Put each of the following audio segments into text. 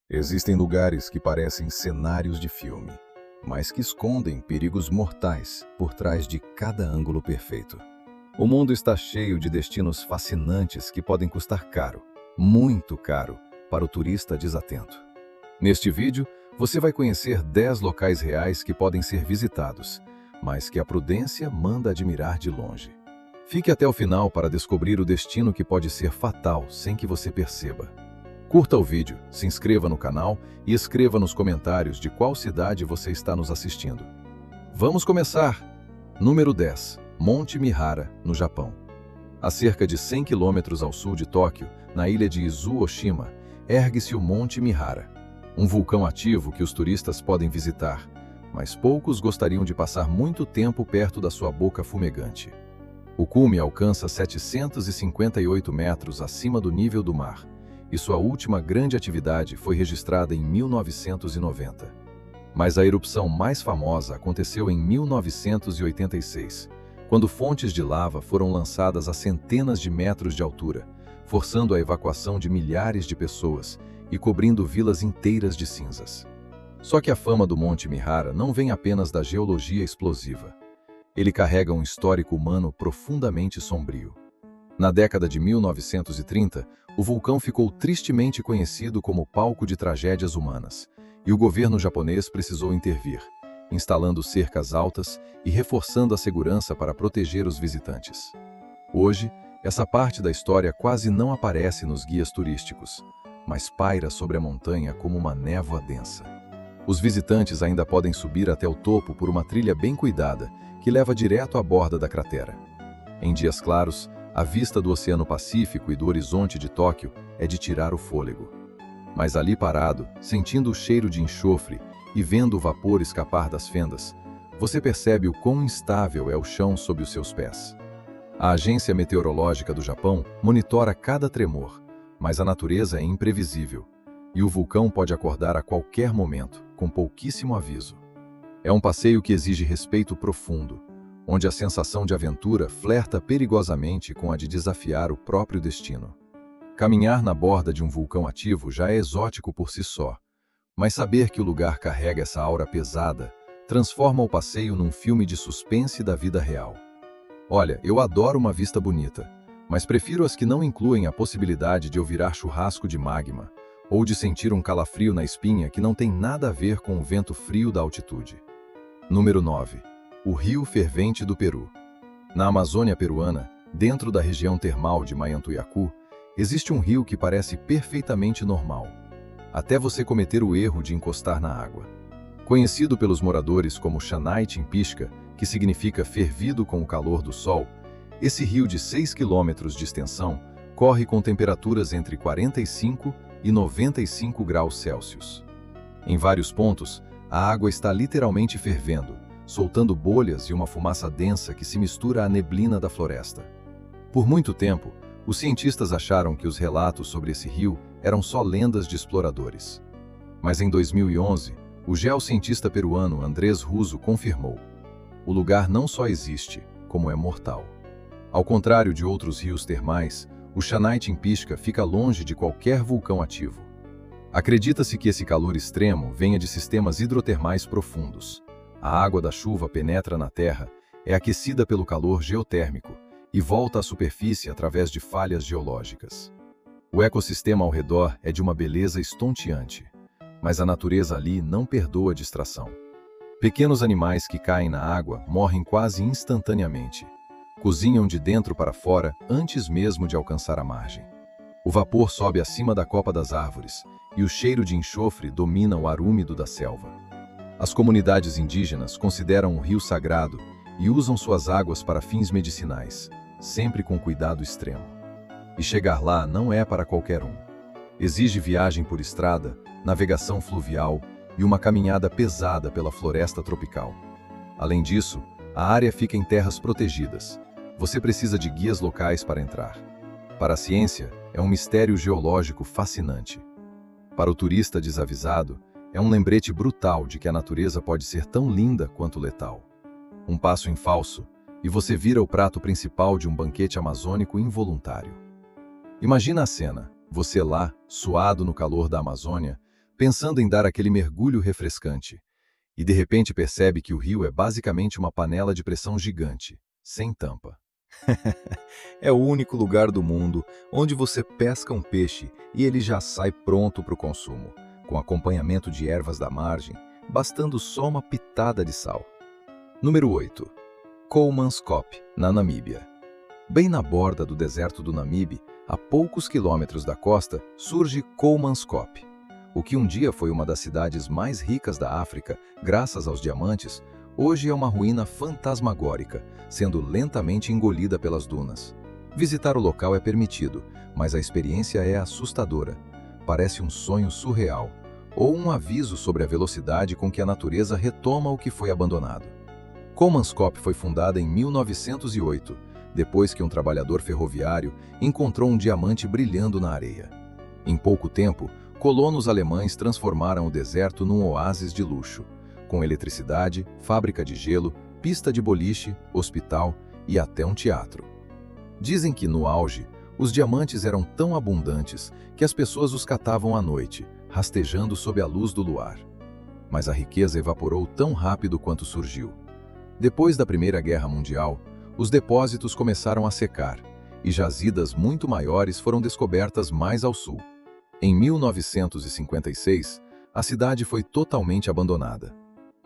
Existem lugares que parecem cenários de filme, mas que escondem perigos mortais por trás de cada ângulo perfeito. O mundo está cheio de destinos fascinantes que podem custar caro, muito caro, para o turista desatento. Neste vídeo, você vai conhecer 10 locais reais que podem ser visitados, mas que a prudência manda admirar de longe. Fique até o final para descobrir o destino que pode ser fatal sem que você perceba. Curta o vídeo, se inscreva no canal e escreva nos comentários de qual cidade você está nos assistindo. Vamos começar! Número 10. Monte Mihara, no Japão. A cerca de 100 quilômetros ao sul de Tóquio, na ilha de Izu-Oshima, ergue-se o Monte Mihara, um vulcão ativo que os turistas podem visitar, mas poucos gostariam de passar muito tempo perto da sua boca fumegante. O cume alcança 758 metros acima do nível do mar, e sua última grande atividade foi registrada em 1990. Mas a erupção mais famosa aconteceu em 1986, quando fontes de lava foram lançadas a centenas de metros de altura, forçando a evacuação de milhares de pessoas e cobrindo vilas inteiras de cinzas. Só que a fama do Monte Mihara não vem apenas da geologia explosiva. Ele carrega um histórico humano profundamente sombrio. Na década de 1930, o vulcão ficou tristemente conhecido como palco de tragédias humanas, e o governo japonês precisou intervir, instalando cercas altas e reforçando a segurança para proteger os visitantes. Hoje, essa parte da história quase não aparece nos guias turísticos, mas paira sobre a montanha como uma névoa densa. Os visitantes ainda podem subir até o topo por uma trilha bem cuidada, que leva direto à borda da cratera. Em dias claros, a vista do Oceano Pacífico e do horizonte de Tóquio é de tirar o fôlego. Mas ali parado, sentindo o cheiro de enxofre e vendo o vapor escapar das fendas, você percebe o quão instável é o chão sob os seus pés. A Agência Meteorológica do Japão monitora cada tremor, mas a natureza é imprevisível, e o vulcão pode acordar a qualquer momento, com pouquíssimo aviso. É um passeio que exige respeito profundo, onde a sensação de aventura flerta perigosamente com a de desafiar o próprio destino. Caminhar na borda de um vulcão ativo já é exótico por si só, mas saber que o lugar carrega essa aura pesada transforma o passeio num filme de suspense da vida real. Olha, eu adoro uma vista bonita, mas prefiro as que não incluem a possibilidade de eu virar churrasco de magma, ou de sentir um calafrio na espinha que não tem nada a ver com o vento frio da altitude. Número 9. O Rio Fervente do Peru. Na Amazônia peruana, dentro da região termal de Mayantuyacu, existe um rio que parece perfeitamente normal, até você cometer o erro de encostar na água. Conhecido pelos moradores como Xanai Timpisca, que significa fervido com o calor do sol, esse rio de 6 quilômetros de extensão corre com temperaturas entre 45 e 95 graus Celsius. Em vários pontos, a água está literalmente fervendo, soltando bolhas e uma fumaça densa que se mistura à neblina da floresta. Por muito tempo, os cientistas acharam que os relatos sobre esse rio eram só lendas de exploradores. Mas em 2011, o geocientista peruano Andrés Russo confirmou: o lugar não só existe, como é mortal. Ao contrário de outros rios termais, o Xanai Timpisca fica longe de qualquer vulcão ativo. Acredita-se que esse calor extremo venha de sistemas hidrotermais profundos. A água da chuva penetra na terra, é aquecida pelo calor geotérmico e volta à superfície através de falhas geológicas. O ecossistema ao redor é de uma beleza estonteante, mas a natureza ali não perdoa distração. Pequenos animais que caem na água morrem quase instantaneamente. Cozinham de dentro para fora antes mesmo de alcançar a margem. O vapor sobe acima da copa das árvores e o cheiro de enxofre domina o ar úmido da selva. As comunidades indígenas consideram o rio sagrado e usam suas águas para fins medicinais, sempre com cuidado extremo. E chegar lá não é para qualquer um. Exige viagem por estrada, navegação fluvial e uma caminhada pesada pela floresta tropical. Além disso, a área fica em terras protegidas. Você precisa de guias locais para entrar. Para a ciência, é um mistério geológico fascinante. Para o turista desavisado, é um lembrete brutal de que a natureza pode ser tão linda quanto letal. Um passo em falso, e você vira o prato principal de um banquete amazônico involuntário. Imagina a cena, você lá, suado no calor da Amazônia, pensando em dar aquele mergulho refrescante. E de repente percebe que o rio é basicamente uma panela de pressão gigante, sem tampa. É o único lugar do mundo onde você pesca um peixe e ele já sai pronto para o consumo, com acompanhamento de ervas da margem, bastando só uma pitada de sal. Número 8. Kolmanskop, na Namíbia. Bem na borda do deserto do Namibe, a poucos quilômetros da costa, surge Kolmanskop. O que um dia foi uma das cidades mais ricas da África, graças aos diamantes, hoje é uma ruína fantasmagórica, sendo lentamente engolida pelas dunas. Visitar o local é permitido, mas a experiência é assustadora. Parece um sonho surreal, ou um aviso sobre a velocidade com que a natureza retoma o que foi abandonado. Kolmanskop foi fundada em 1908, depois que um trabalhador ferroviário encontrou um diamante brilhando na areia. Em pouco tempo, colonos alemães transformaram o deserto num oásis de luxo, com eletricidade, fábrica de gelo, pista de boliche, hospital e até um teatro. Dizem que, no auge, os diamantes eram tão abundantes que as pessoas os catavam à noite, rastejando sob a luz do luar. Mas a riqueza evaporou tão rápido quanto surgiu. Depois da Primeira Guerra Mundial, os depósitos começaram a secar, e jazidas muito maiores foram descobertas mais ao sul. Em 1956, a cidade foi totalmente abandonada.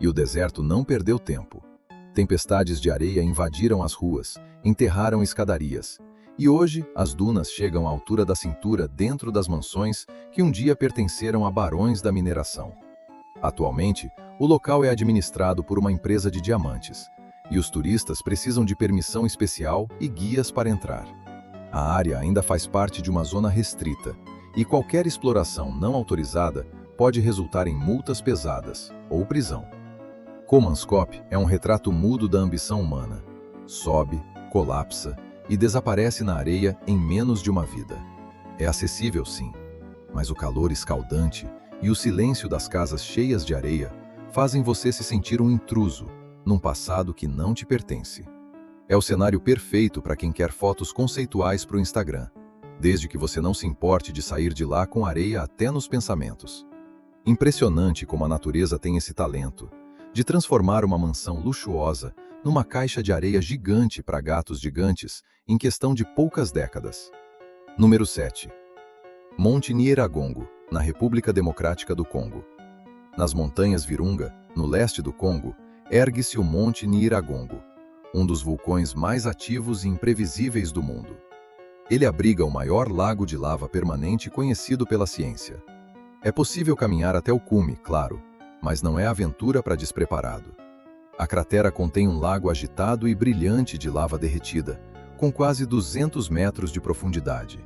E o deserto não perdeu tempo. Tempestades de areia invadiram as ruas, enterraram escadarias. E hoje, as dunas chegam à altura da cintura dentro das mansões que um dia pertenceram a barões da mineração. Atualmente, o local é administrado por uma empresa de diamantes, e os turistas precisam de permissão especial e guias para entrar. A área ainda faz parte de uma zona restrita, e qualquer exploração não autorizada pode resultar em multas pesadas ou prisão. Kolmanskop é um retrato mudo da ambição humana. Sobe, colapsa e desaparece na areia em menos de uma vida. É acessível, sim, mas o calor escaldante e o silêncio das casas cheias de areia fazem você se sentir um intruso num passado que não te pertence. É o cenário perfeito para quem quer fotos conceituais para o Instagram, desde que você não se importe de sair de lá com areia até nos pensamentos. Impressionante como a natureza tem esse talento de transformar uma mansão luxuosa numa caixa de areia gigante para gatos gigantes em questão de poucas décadas. Número 7. Monte Nyiragongo, na República Democrática do Congo. Nas montanhas Virunga, no leste do Congo, ergue-se o Monte Nyiragongo, um dos vulcões mais ativos e imprevisíveis do mundo. Ele abriga o maior lago de lava permanente conhecido pela ciência. É possível caminhar até o cume, claro, mas não é aventura para despreparado. A cratera contém um lago agitado e brilhante de lava derretida, com quase 200 metros de profundidade.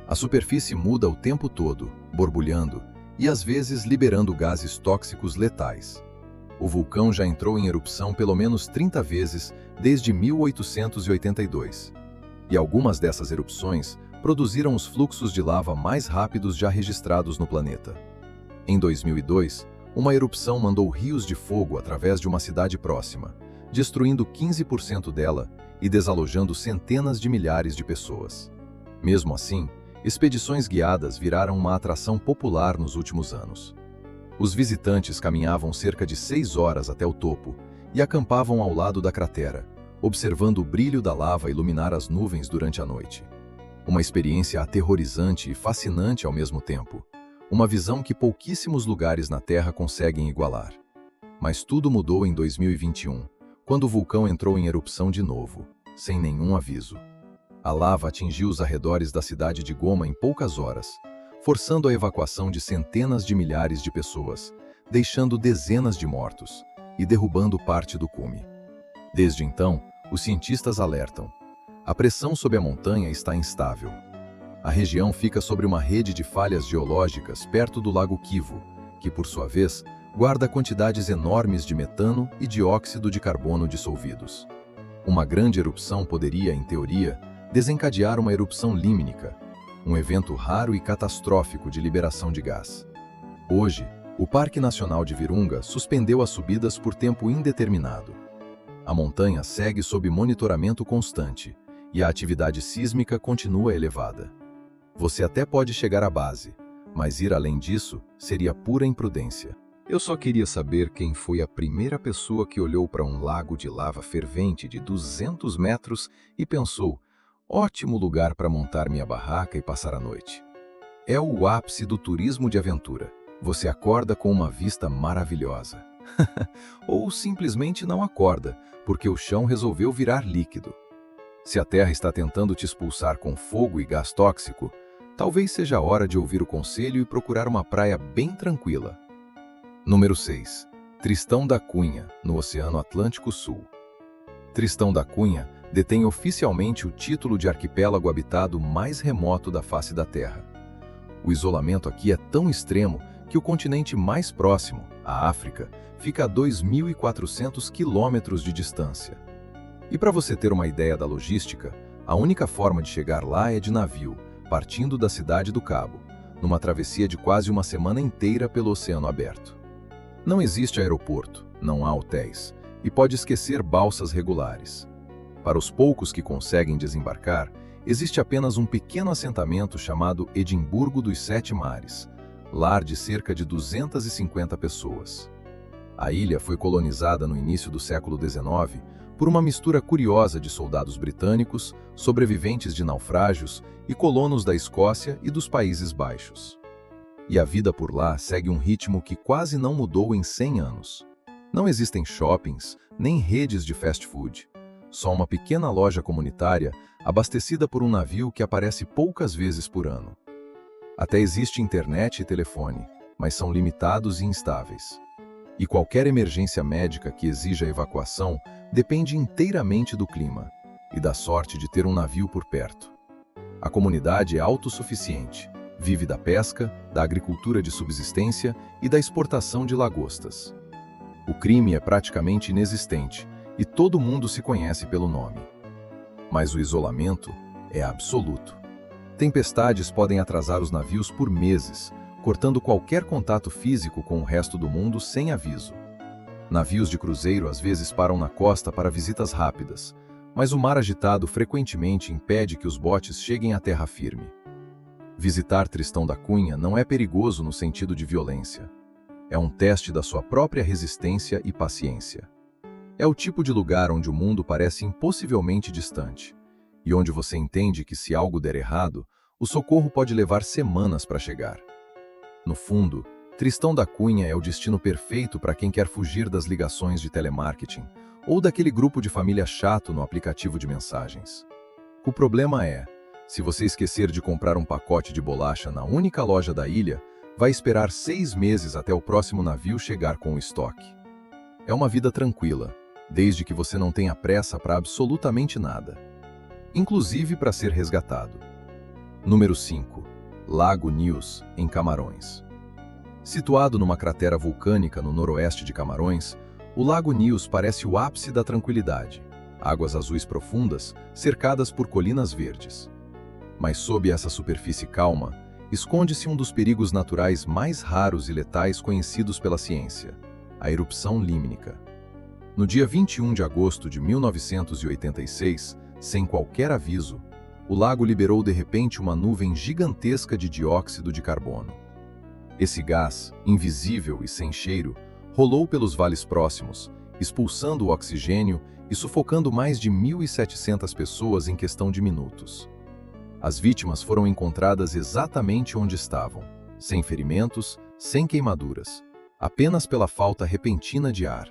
A superfície muda o tempo todo, borbulhando e às vezes liberando gases tóxicos letais. O vulcão já entrou em erupção pelo menos 30 vezes desde 1882. E algumas dessas erupções produziram os fluxos de lava mais rápidos já registrados no planeta. Em 2002, uma erupção mandou rios de fogo através de uma cidade próxima, destruindo 15% dela e desalojando centenas de milhares de pessoas. Mesmo assim, expedições guiadas viraram uma atração popular nos últimos anos. Os visitantes caminhavam cerca de 6 horas até o topo e acampavam ao lado da cratera, observando o brilho da lava iluminar as nuvens durante a noite. Uma experiência aterrorizante e fascinante ao mesmo tempo. Uma visão que pouquíssimos lugares na Terra conseguem igualar. Mas tudo mudou em 2021, quando o vulcão entrou em erupção de novo, sem nenhum aviso. A lava atingiu os arredores da cidade de Goma em poucas horas, forçando a evacuação de centenas de milhares de pessoas, deixando dezenas de mortos e derrubando parte do cume. Desde então, os cientistas alertam: a pressão sob a montanha está instável. A região fica sobre uma rede de falhas geológicas perto do Lago Kivu, que, por sua vez, guarda quantidades enormes de metano e dióxido de carbono dissolvidos. Uma grande erupção poderia, em teoria, desencadear uma erupção límnica, um evento raro e catastrófico de liberação de gás. Hoje, o Parque Nacional de Virunga suspendeu as subidas por tempo indeterminado. A montanha segue sob monitoramento constante e a atividade sísmica continua elevada. Você até pode chegar à base, Mas ir além disso seria pura imprudência. Eu só queria saber quem foi a primeira pessoa que olhou para um lago de lava fervente de 200 metros e pensou: ótimo lugar para montar minha barraca e passar a noite. É o ápice do turismo de aventura. Você acorda com uma vista maravilhosa. Ou simplesmente não acorda, porque o chão resolveu virar líquido. Se a Terra está tentando te expulsar com fogo e gás tóxico, talvez seja a hora de ouvir o conselho e procurar uma praia bem tranquila. Número 6. Tristão da Cunha, no Oceano Atlântico Sul. Tristão da Cunha detém oficialmente o título de arquipélago habitado mais remoto da face da Terra. O isolamento aqui é tão extremo que o continente mais próximo, a África, fica a 2.400 quilômetros de distância. E para você ter uma ideia da logística, a única forma de chegar lá é de navio, partindo da cidade do Cabo, numa travessia de quase uma semana inteira pelo oceano aberto. Não existe aeroporto, não há hotéis, e pode esquecer balsas regulares. Para os poucos que conseguem desembarcar, existe apenas um pequeno assentamento chamado Edimburgo dos Sete Mares, lar de cerca de 250 pessoas. A ilha foi colonizada no início do século XIX por uma mistura curiosa de soldados britânicos, sobreviventes de naufrágios e colonos da Escócia e dos Países Baixos. E a vida por lá segue um ritmo que quase não mudou em 100 anos. Não existem shoppings, nem redes de fast food. Só uma pequena loja comunitária abastecida por um navio que aparece poucas vezes por ano. Até existe internet e telefone, mas são limitados e instáveis. E qualquer emergência médica que exija evacuação depende inteiramente do clima e da sorte de ter um navio por perto. A comunidade é autossuficiente, vive da pesca, da agricultura de subsistência e da exportação de lagostas. O crime é praticamente inexistente e todo mundo se conhece pelo nome. Mas o isolamento é absoluto. Tempestades podem atrasar os navios por meses, cortando qualquer contato físico com o resto do mundo sem aviso. Navios de cruzeiro às vezes param na costa para visitas rápidas, mas o mar agitado frequentemente impede que os botes cheguem à terra firme. Visitar Tristão da Cunha não é perigoso no sentido de violência. É um teste da sua própria resistência e paciência. É o tipo de lugar onde o mundo parece impossivelmente distante, e onde você entende que se algo der errado, o socorro pode levar semanas para chegar. No fundo, Tristão da Cunha é o destino perfeito para quem quer fugir das ligações de telemarketing ou daquele grupo de família chato no aplicativo de mensagens. O problema é, se você esquecer de comprar um pacote de bolacha na única loja da ilha, vai esperar 6 meses até o próximo navio chegar com o estoque. É uma vida tranquila, desde que você não tenha pressa para absolutamente nada, inclusive para ser resgatado. Número 5. Lago News, em Camarões. Situado numa cratera vulcânica no noroeste de Camarões, o Lago News parece o ápice da tranquilidade. Águas azuis profundas, cercadas por colinas verdes. Mas sob essa superfície calma, esconde-se um dos perigos naturais mais raros e letais conhecidos pela ciência, a erupção límnica. No dia 21 de agosto de 1986, sem qualquer aviso, o lago liberou de repente uma nuvem gigantesca de dióxido de carbono. Esse gás, invisível e sem cheiro, rolou pelos vales próximos, expulsando o oxigênio e sufocando mais de 1.700 pessoas em questão de minutos. As vítimas foram encontradas exatamente onde estavam, sem ferimentos, sem queimaduras, apenas pela falta repentina de ar.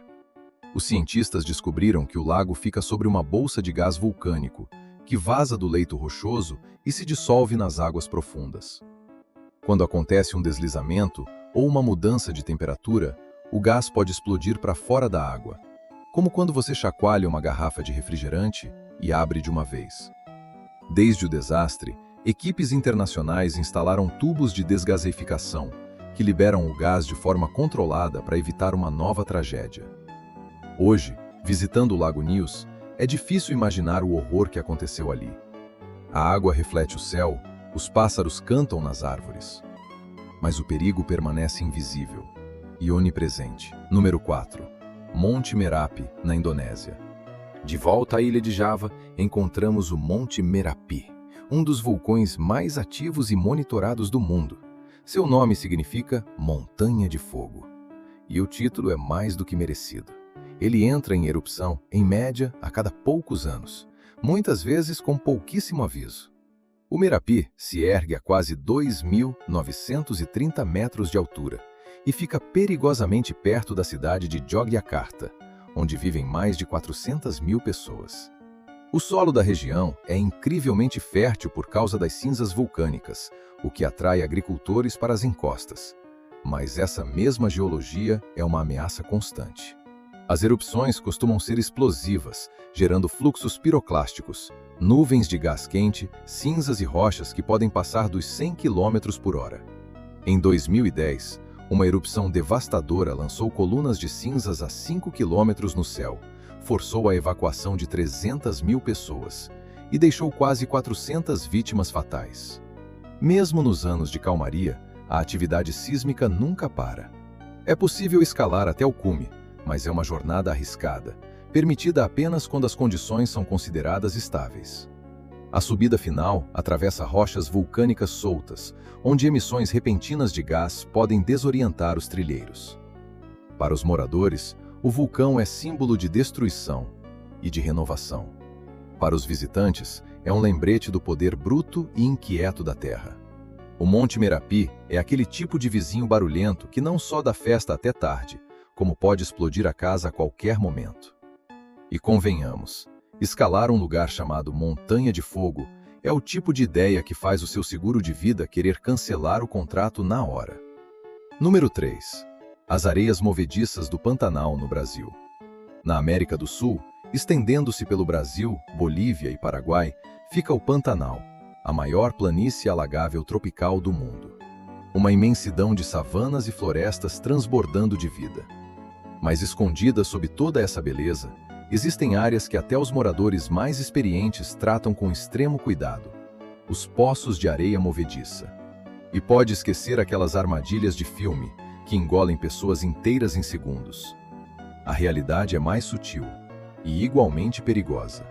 Os cientistas descobriram que o lago fica sobre uma bolsa de gás vulcânico, que vaza do leito rochoso e se dissolve nas águas profundas. Quando acontece um deslizamento ou uma mudança de temperatura, o gás pode explodir para fora da água, como quando você chacoalha uma garrafa de refrigerante e abre de uma vez. Desde o desastre, equipes internacionais instalaram tubos de desgaseificação, que liberam o gás de forma controlada para evitar uma nova tragédia. Hoje, visitando o Lago News, é difícil imaginar o horror que aconteceu ali. A água reflete o céu, os pássaros cantam nas árvores. Mas o perigo permanece invisível e onipresente. Número 4. Monte Merapi, na Indonésia. De volta à ilha de Java, encontramos o Monte Merapi, um dos vulcões mais ativos e monitorados do mundo. Seu nome significa Montanha de Fogo, e o título é mais do que merecido. Ele entra em erupção, em média, a cada poucos anos, muitas vezes com pouquíssimo aviso. O Merapi se ergue a quase 2.930 metros de altura e fica perigosamente perto da cidade de Yogyakarta, onde vivem mais de 400 mil pessoas. O solo da região é incrivelmente fértil por causa das cinzas vulcânicas, o que atrai agricultores para as encostas. Mas essa mesma geologia é uma ameaça constante. As erupções costumam ser explosivas, gerando fluxos piroclásticos, nuvens de gás quente, cinzas e rochas que podem passar dos 100 km por hora. Em 2010, uma erupção devastadora lançou colunas de cinzas a 5 km no céu, forçou a evacuação de 300 mil pessoas e deixou quase 400 vítimas fatais. Mesmo nos anos de calmaria, a atividade sísmica nunca para. É possível escalar até o cume, mas é uma jornada arriscada, permitida apenas quando as condições são consideradas estáveis. A subida final atravessa rochas vulcânicas soltas, onde emissões repentinas de gás podem desorientar os trilheiros. Para os moradores, o vulcão é símbolo de destruição e de renovação. Para os visitantes, é um lembrete do poder bruto e inquieto da Terra. O Monte Merapi é aquele tipo de vizinho barulhento que não só dá festa até tarde, como pode explodir a casa a qualquer momento. E convenhamos, escalar um lugar chamado Montanha de Fogo é o tipo de ideia que faz o seu seguro de vida querer cancelar o contrato na hora. Número 3. As areias movediças do Pantanal no Brasil. Na América do Sul, estendendo-se pelo Brasil, Bolívia e Paraguai, fica o Pantanal, a maior planície alagável tropical do mundo. Uma imensidão de savanas e florestas transbordando de vida. Mas escondidas sob toda essa beleza, existem áreas que até os moradores mais experientes tratam com extremo cuidado: os poços de areia movediça. E pode esquecer aquelas armadilhas de filme que engolem pessoas inteiras em segundos. A realidade é mais sutil e igualmente perigosa.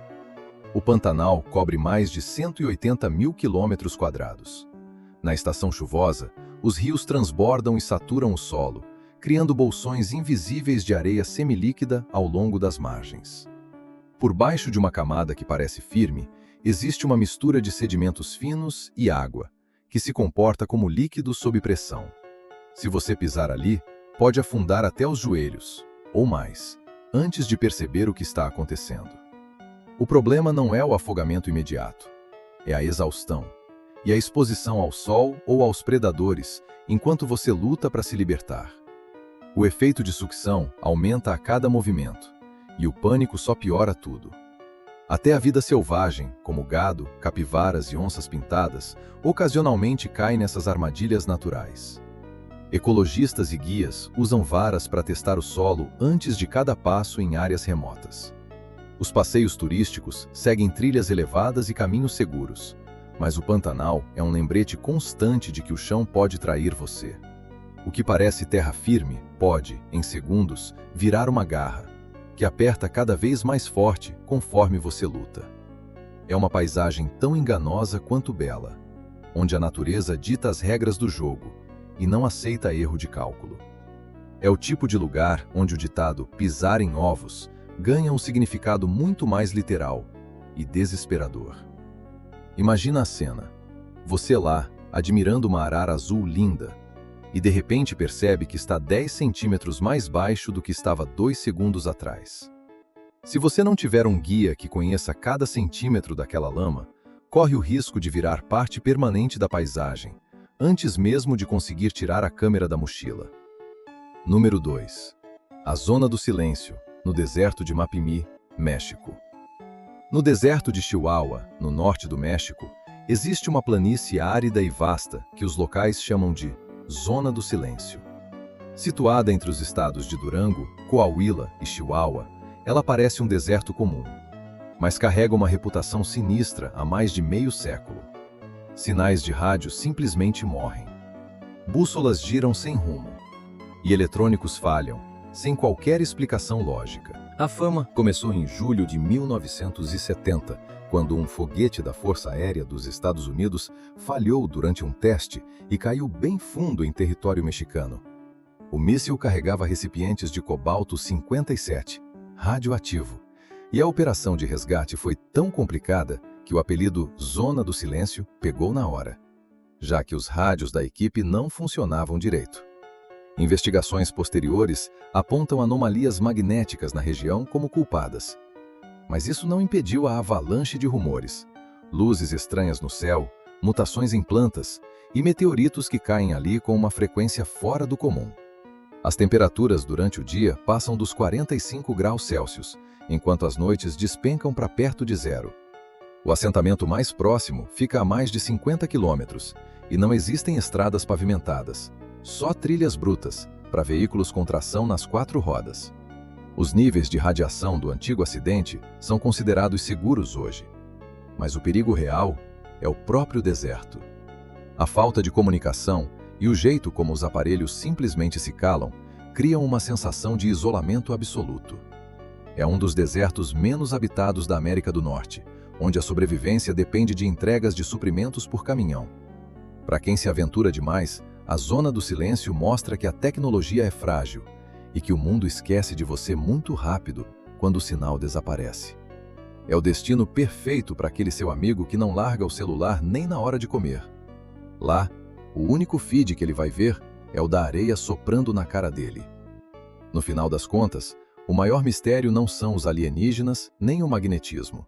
O Pantanal cobre mais de 180 mil quilômetros quadrados. Na estação chuvosa, os rios transbordam e saturam o solo, criando bolsões invisíveis de areia semilíquida ao longo das margens. Por baixo de uma camada que parece firme, existe uma mistura de sedimentos finos e água, que se comporta como líquido sob pressão. Se você pisar ali, pode afundar até os joelhos, ou mais, antes de perceber o que está acontecendo. O problema não é o afogamento imediato, é a exaustão, e a exposição ao sol ou aos predadores enquanto você luta para se libertar. O efeito de sucção aumenta a cada movimento, e o pânico só piora tudo. Até a vida selvagem, como gado, capivaras e onças pintadas, ocasionalmente cai nessas armadilhas naturais. Ecologistas e guias usam varas para testar o solo antes de cada passo em áreas remotas. Os passeios turísticos seguem trilhas elevadas e caminhos seguros, mas o Pantanal é um lembrete constante de que o chão pode trair você. O que parece terra firme pode, em segundos, virar uma garra, que aperta cada vez mais forte conforme você luta. É uma paisagem tão enganosa quanto bela, onde a natureza dita as regras do jogo e não aceita erro de cálculo. É o tipo de lugar onde o ditado "pisar em ovos" ganha um significado muito mais literal e desesperador. Imagina a cena. Você lá, admirando uma arara azul linda, e de repente percebe que está 10 centímetros mais baixo do que estava 2 segundos atrás. Se você não tiver um guia que conheça cada centímetro daquela lama, corre o risco de virar parte permanente da paisagem, antes mesmo de conseguir tirar a câmera da mochila. Número 2. A Zona do Silêncio, no deserto de Mapimí, México. No deserto de Chihuahua, no norte do México, existe uma planície árida e vasta que os locais chamam de Zona do Silêncio. Situada entre os estados de Durango, Coahuila e Chihuahua, ela parece um deserto comum, mas carrega uma reputação sinistra há mais de meio século. Sinais de rádio simplesmente morrem. Bússolas giram sem rumo. E eletrônicos falham, sem qualquer explicação lógica. A fama começou em julho de 1970, quando um foguete da Força Aérea dos Estados Unidos falhou durante um teste e caiu bem fundo em território mexicano. O míssil carregava recipientes de cobalto 57, radioativo, e a operação de resgate foi tão complicada que o apelido Zona do Silêncio pegou na hora, já que os rádios da equipe não funcionavam direito. Investigações posteriores apontam anomalias magnéticas na região como culpadas. Mas isso não impediu a avalanche de rumores. Luzes estranhas no céu, mutações em plantas e meteoritos que caem ali com uma frequência fora do comum. As temperaturas durante o dia passam dos 45 graus Celsius, enquanto as noites despencam para perto de zero. O assentamento mais próximo fica a mais de 50 quilômetros e não existem estradas pavimentadas, só trilhas brutas para veículos com tração nas 4 rodas. Os níveis de radiação do antigo acidente são considerados seguros hoje, mas o perigo real é o próprio deserto. A falta de comunicação e o jeito como os aparelhos simplesmente se calam criam uma sensação de isolamento absoluto. É um dos desertos menos habitados da América do Norte, onde a sobrevivência depende de entregas de suprimentos por caminhão. Para quem se aventura demais, a Zona do Silêncio mostra que a tecnologia é frágil e que o mundo esquece de você muito rápido quando o sinal desaparece. É o destino perfeito para aquele seu amigo que não larga o celular nem na hora de comer. Lá, o único feed que ele vai ver é o da areia soprando na cara dele. No final das contas, o maior mistério não são os alienígenas nem o magnetismo.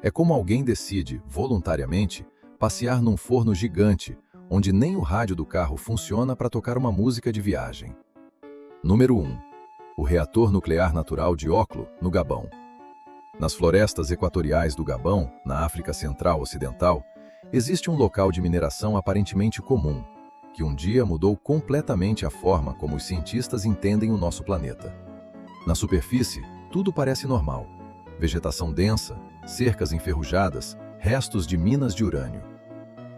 É como alguém decide, voluntariamente, passear num forno gigante, onde nem o rádio do carro funciona para tocar uma música de viagem. Número 1. O reator nuclear natural de Oklo, no Gabão. Nas florestas equatoriais do Gabão, na África Central Ocidental, existe um local de mineração aparentemente comum, que um dia mudou completamente a forma como os cientistas entendem o nosso planeta. Na superfície, tudo parece normal. Vegetação densa, cercas enferrujadas, restos de minas de urânio.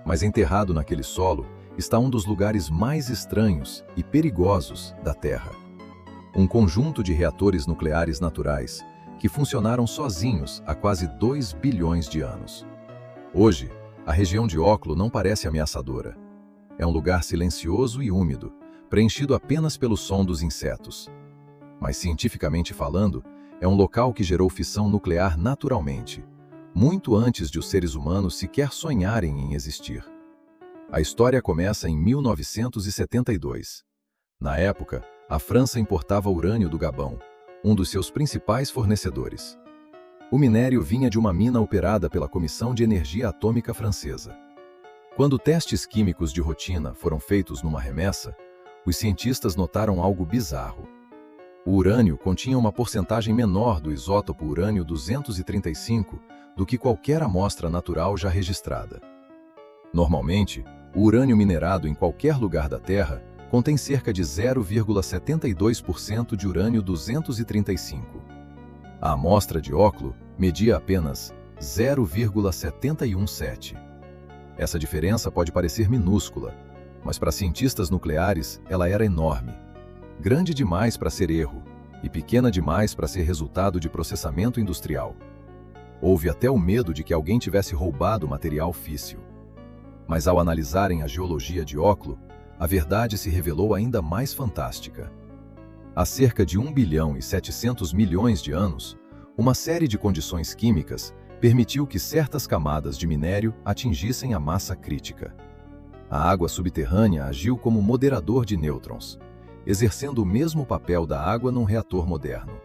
Mas enterrado naquele solo está um dos lugares mais estranhos e perigosos da Terra. Um conjunto de reatores nucleares naturais que funcionaram sozinhos há quase 2 bilhões de anos. Hoje, a região de Oklo não parece ameaçadora. É um lugar silencioso e úmido, preenchido apenas pelo som dos insetos. Mas cientificamente falando, é um local que gerou fissão nuclear naturalmente, muito antes de os seres humanos sequer sonharem em existir. A história começa em 1972. Na época, a França importava urânio do Gabão, um dos seus principais fornecedores. O minério vinha de uma mina operada pela Comissão de Energia Atômica Francesa. Quando testes químicos de rotina foram feitos numa remessa, os cientistas notaram algo bizarro. O urânio continha uma porcentagem menor do isótopo urânio-235 do que qualquer amostra natural já registrada. Normalmente, o urânio minerado em qualquer lugar da Terra contém cerca de 0,72% de urânio-235. A amostra de Oklo media apenas 0,717. Essa diferença pode parecer minúscula, mas para cientistas nucleares ela era enorme. Grande demais para ser erro e pequena demais para ser resultado de processamento industrial. Houve até o medo de que alguém tivesse roubado material físsil. Mas ao analisarem a geologia de Oklo, a verdade se revelou ainda mais fantástica. Há cerca de 1 bilhão e 700 milhões de anos, uma série de condições químicas permitiu que certas camadas de minério atingissem a massa crítica. A água subterrânea agiu como moderador de nêutrons, exercendo o mesmo papel da água num reator moderno.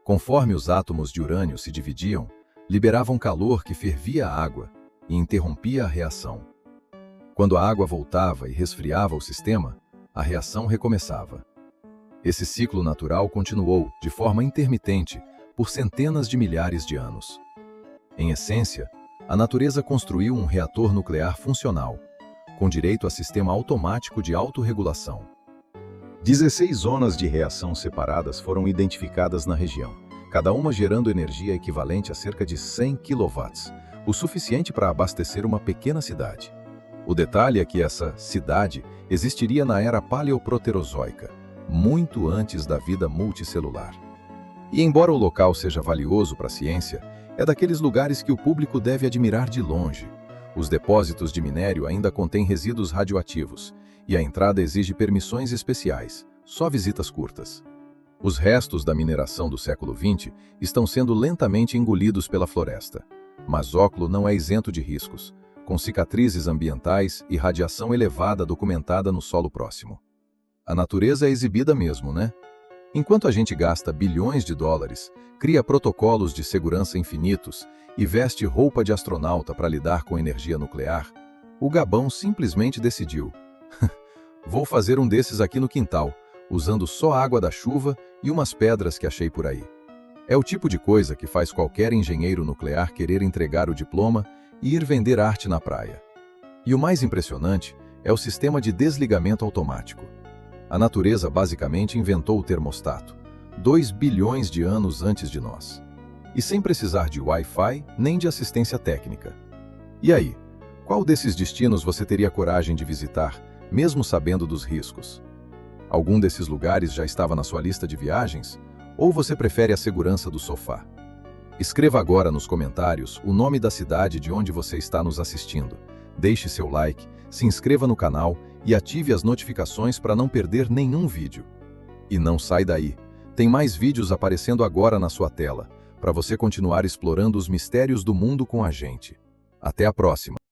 Conforme os átomos de urânio se dividiam, liberavam calor que fervia a água e interrompia a reação. Quando a água voltava e resfriava o sistema, a reação recomeçava. Esse ciclo natural continuou, de forma intermitente, por centenas de milhares de anos. Em essência, a natureza construiu um reator nuclear funcional, com direito a sistema automático de autorregulação. 16 zonas de reação separadas foram identificadas na região, cada uma gerando energia equivalente a cerca de 100 kW, o suficiente para abastecer uma pequena cidade. O detalhe é que essa cidade existiria na era paleoproterozoica, muito antes da vida multicelular. E embora o local seja valioso para a ciência, é daqueles lugares que o público deve admirar de longe. Os depósitos de minério ainda contêm resíduos radioativos, e a entrada exige permissões especiais, só visitas curtas. Os restos da mineração do século XX estão sendo lentamente engolidos pela floresta. Mas Oklo não é isento de riscos, com cicatrizes ambientais e radiação elevada documentada no solo próximo. A natureza é exibida mesmo, né? Enquanto a gente gasta bilhões de dólares, cria protocolos de segurança infinitos e veste roupa de astronauta para lidar com energia nuclear, o Gabão simplesmente decidiu: vou fazer um desses aqui no quintal, usando só água da chuva e umas pedras que achei por aí. É o tipo de coisa que faz qualquer engenheiro nuclear querer entregar o diploma e ir vender arte na praia. E o mais impressionante é o sistema de desligamento automático. A natureza basicamente inventou o termostato, 2 bilhões de anos antes de nós. E sem precisar de Wi-Fi nem de assistência técnica. E aí, qual desses destinos você teria coragem de visitar, mesmo sabendo dos riscos? Algum desses lugares já estava na sua lista de viagens? Ou você prefere a segurança do sofá? Escreva agora nos comentários o nome da cidade de onde você está nos assistindo. Deixe seu like, se inscreva no canal e ative as notificações para não perder nenhum vídeo. E não sai daí, tem mais vídeos aparecendo agora na sua tela, para você continuar explorando os mistérios do mundo com a gente. Até a próxima!